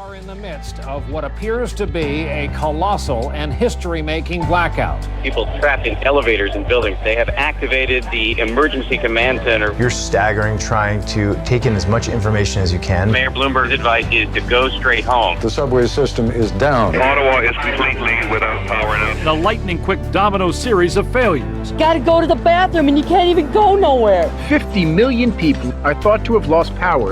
are in the midst of what appears to be a colossal and history-making blackout. People trapped in elevators and buildings, they have activated the emergency command center. You're staggering, trying to take in as much information as you can. Mayor Bloomberg's advice is to go straight home. The subway system is down. Ottawa is completely without power now. The lightning-quick domino series of failures. Gotta go to the bathroom and you can't even go nowhere. 50 million people are thought to have lost power.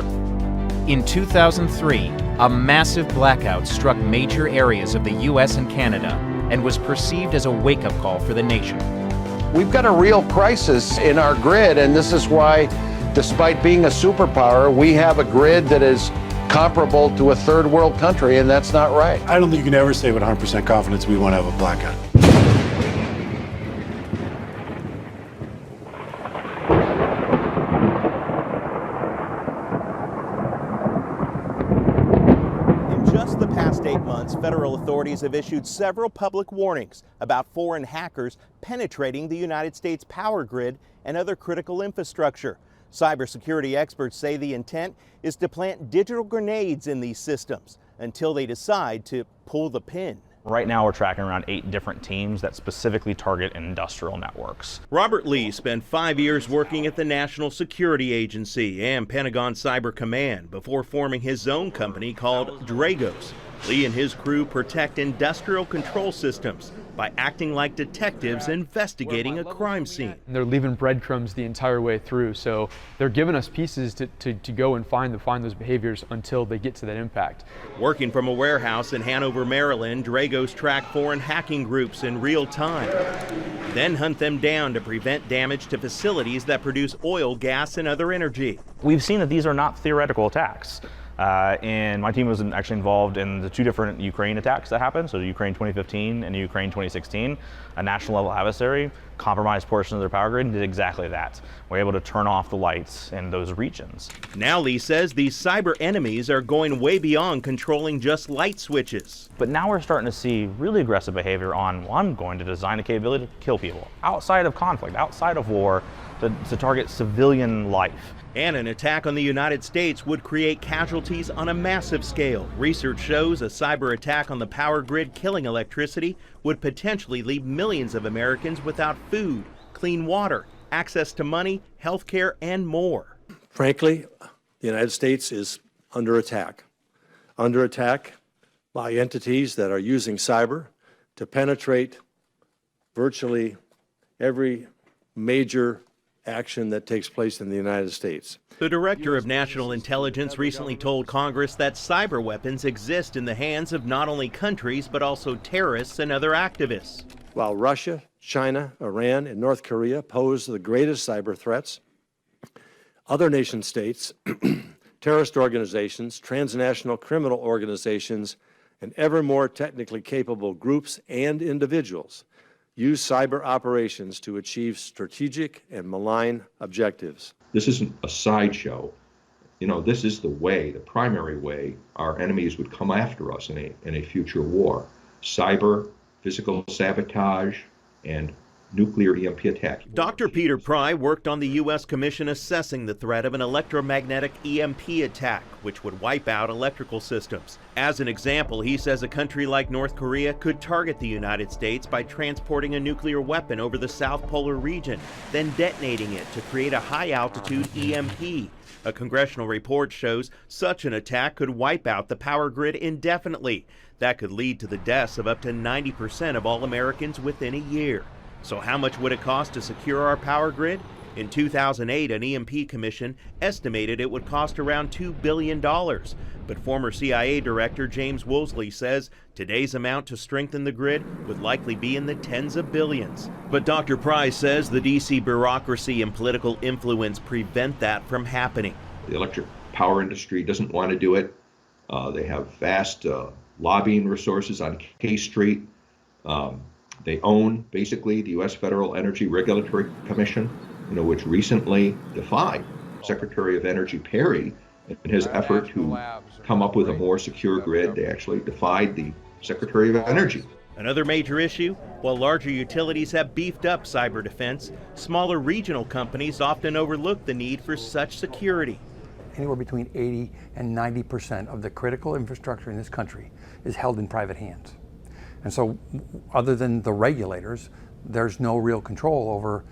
In 2003, a massive blackout struck major areas of the U.S. and Canada and was perceived as a wake-up call for the nation. We've got a real crisis in our grid, and this is why, despite being a superpower, we have a grid that is comparable to a third world country, and that's not right. I don't think you can ever say with 100% confidence we won't have a blackout. Just the past 8 months, federal authorities have issued several public warnings about foreign hackers penetrating the United States power grid and other critical infrastructure. Cybersecurity experts say the intent is to plant digital grenades in these systems until they decide to pull the pin. Right now we're tracking around 8 different teams that specifically target industrial networks. Robert Lee spent 5 years working at the National Security Agency and Pentagon Cyber Command before forming his own company called Dragos. Lee and his crew protect industrial control systems by acting like detectives investigating a crime scene. They're leaving breadcrumbs the entire way through, so they're giving us pieces to go and find those behaviors until they get to that impact. Working from a warehouse in Hanover, Maryland, Dragos track foreign hacking groups in real time, then hunt them down to prevent damage to facilities that produce oil, gas, and other energy. We've seen that these are not theoretical attacks. And my team was actually involved in the 2 different Ukraine attacks that happened, so Ukraine 2015 and Ukraine 2016. A national level adversary compromised portions of their power grid and did exactly that. We're able to turn off the lights in those regions. Now Lee says these cyber enemies are going way beyond controlling just light switches. But now we're starting to see really aggressive behavior on, well, I'm going to design a capability to kill people outside of conflict, outside of war, to target civilian life. And an attack on the United States would create casualties on a massive scale. Research shows a cyber attack on the power grid killing electricity would potentially leave millions of Americans without food, clean water, access to money, health care, and more. Frankly, the United States is under attack by entities that are using cyber to penetrate virtually every major action that takes place in the United States. The Director of National Intelligence recently told Congress that cyber weapons exist in the hands of not only countries but also terrorists and other activists. While Russia, China, Iran, and North Korea pose the greatest cyber threats, other nation states, terrorist organizations, transnational criminal organizations, and ever more technically capable groups and individuals use cyber operations to achieve strategic and malign objectives. This isn't a sideshow. You know, this is the way, the primary way our enemies would come after us in a future war. Cyber, physical sabotage, and nuclear EMP attack. Dr. Peter Pry worked on the U.S. Commission assessing the threat of an electromagnetic EMP attack, which would wipe out electrical systems. As an example, he says a country like North Korea could target the United States by transporting a nuclear weapon over the South Polar region, then detonating it to create a high-altitude EMP. A congressional report shows such an attack could wipe out the power grid indefinitely. That could lead to the deaths of up to 90% of all Americans within a year. So how much would it cost to secure our power grid? In 2008, an EMP commission estimated it would cost around $2 billion. But former CIA Director James Woolsey says today's amount to strengthen the grid would likely be in the tens of billions. But Dr. Price says the D.C. bureaucracy and political influence prevent that from happening. The electric power industry doesn't want to do it. They have vast lobbying resources on K Street. They own, basically, the U.S. Federal Energy Regulatory Commission, which recently defied Secretary of Energy Perry in his effort to come up with a more secure grid. They actually defied the Secretary of Energy. Another major issue, while larger utilities have beefed up cyber defense, smaller regional companies often overlook the need for such security. anywhere between 80 and 90% of the critical infrastructure in this country is held in private hands. And so, other than the regulators, there's no real control over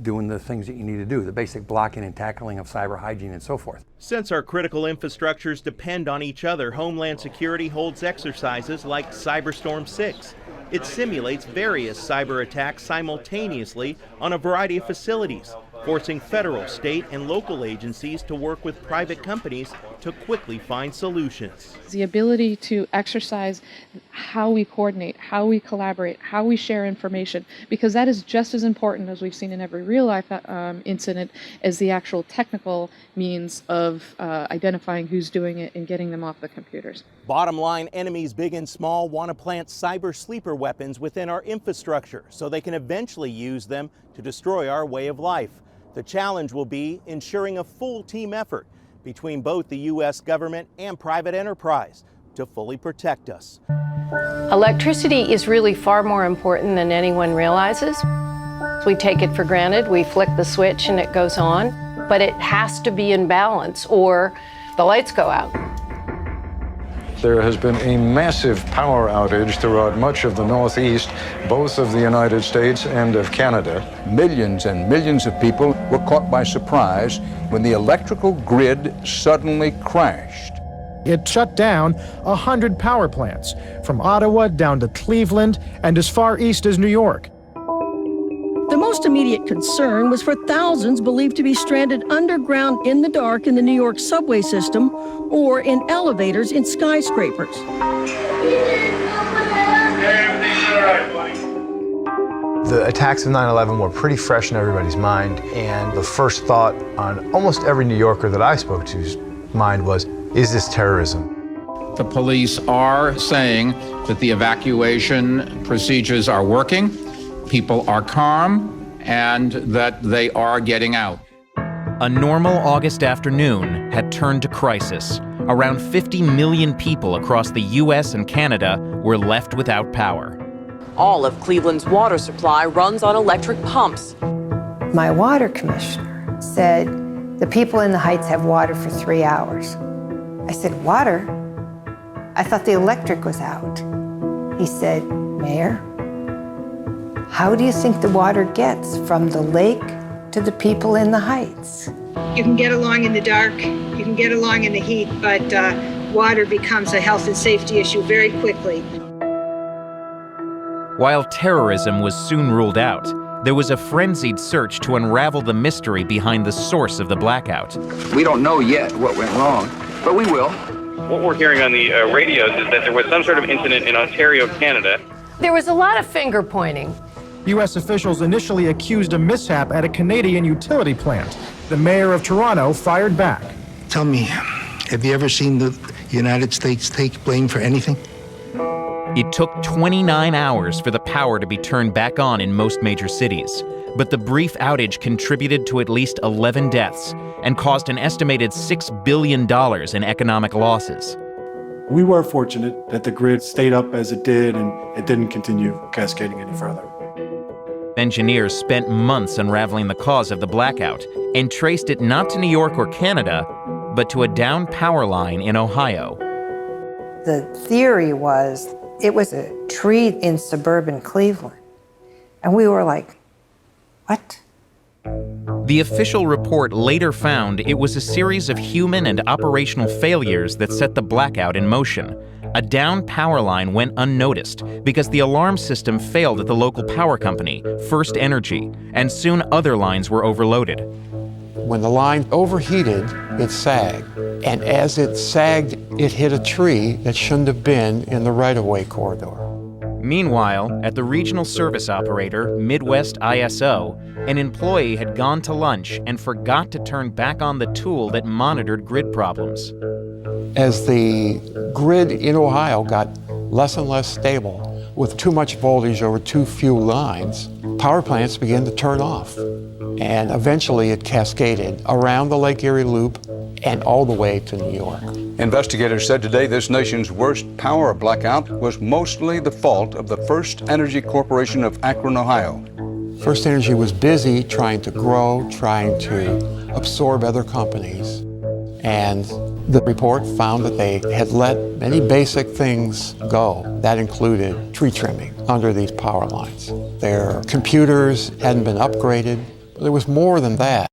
doing the things that you need to do, the basic blocking and tackling of cyber hygiene and so forth. Since our critical infrastructures depend on each other, Homeland Security holds exercises like Cyberstorm 6. It simulates various cyber attacks simultaneously on a variety of facilities, forcing federal, state, and local agencies to work with private companies to quickly find solutions. The ability to exercise how we coordinate, how we collaborate, how we share information, because that is just as important, as we've seen in every real-life incident, as the actual technical means of identifying who's doing it and getting them off the computers. Bottom line, enemies big and small want to plant cyber sleeper weapons within our infrastructure so they can eventually use them to destroy our way of life. The challenge will be ensuring a full team effort between both the U.S. government and private enterprise to fully protect us. Electricity is really far more important than anyone realizes. We take it for granted, we flick the switch and it goes on, but it has to be in balance or the lights go out. There has been a massive power outage throughout much of the Northeast, both of the United States and of Canada. Millions and millions of people were caught by surprise when the electrical grid suddenly crashed. It shut down 100 power plants, from Ottawa down to Cleveland and as far east as New York. The most immediate concern was for thousands believed to be stranded underground in the dark in the New York subway system or in elevators in skyscrapers. The attacks of 9/11 were pretty fresh in everybody's mind, and the first thought on almost every New Yorker that I spoke to's mind was, is this terrorism? The police are saying that the evacuation procedures are working, people are calm, and that they are getting out. A normal August afternoon had turned to crisis. Around 50 million people across the U.S. and Canada were left without power. All of Cleveland's water supply runs on electric pumps. My water commissioner said, the people in the Heights have water for 3 hours. I said, water? I thought the electric was out. He said, Mayor, how do you think the water gets from the lake to the people in the Heights? You can get along in the dark, you can get along in the heat, but water becomes a health and safety issue very quickly. While terrorism was soon ruled out, there was a frenzied search to unravel the mystery behind the source of the blackout. We don't know yet what went wrong, but we will. What we're hearing on the radios is that there was some sort of incident in Ontario, Canada. There was a lot of finger pointing. U.S. officials initially accused a mishap at a Canadian utility plant. The mayor of Toronto fired back. Tell me, have you ever seen the United States take blame for anything? It took 29 hours for the power to be turned back on in most major cities, but the brief outage contributed to at least 11 deaths and caused an estimated $6 billion in economic losses. We were fortunate that the grid stayed up as it did and it didn't continue cascading any further. Engineers spent months unraveling the cause of the blackout and traced it not to New York or Canada, but to a downed power line in Ohio. The theory was it was a tree in suburban Cleveland. And we were like, what? The official report later found it was a series of human and operational failures that set the blackout in motion. A downed power line went unnoticed because the alarm system failed at the local power company, First Energy, and soon other lines were overloaded. When the line overheated, it sagged. And as it sagged, it hit a tree that shouldn't have been in the right-of-way corridor. Meanwhile, at the regional service operator, Midwest ISO, an employee had gone to lunch and forgot to turn back on the tool that monitored grid problems. As the grid in Ohio got less and less stable, with too much voltage over too few lines, power plants began to turn off. And eventually it cascaded around the Lake Erie Loop and all the way to New York. Investigators said today this nation's worst power blackout was mostly the fault of the First Energy Corporation of Akron, Ohio. First Energy was busy trying to grow, trying to absorb other companies. And the report found that they had let many basic things go. That included tree trimming under these power lines. Their computers hadn't been upgraded. There was more than that.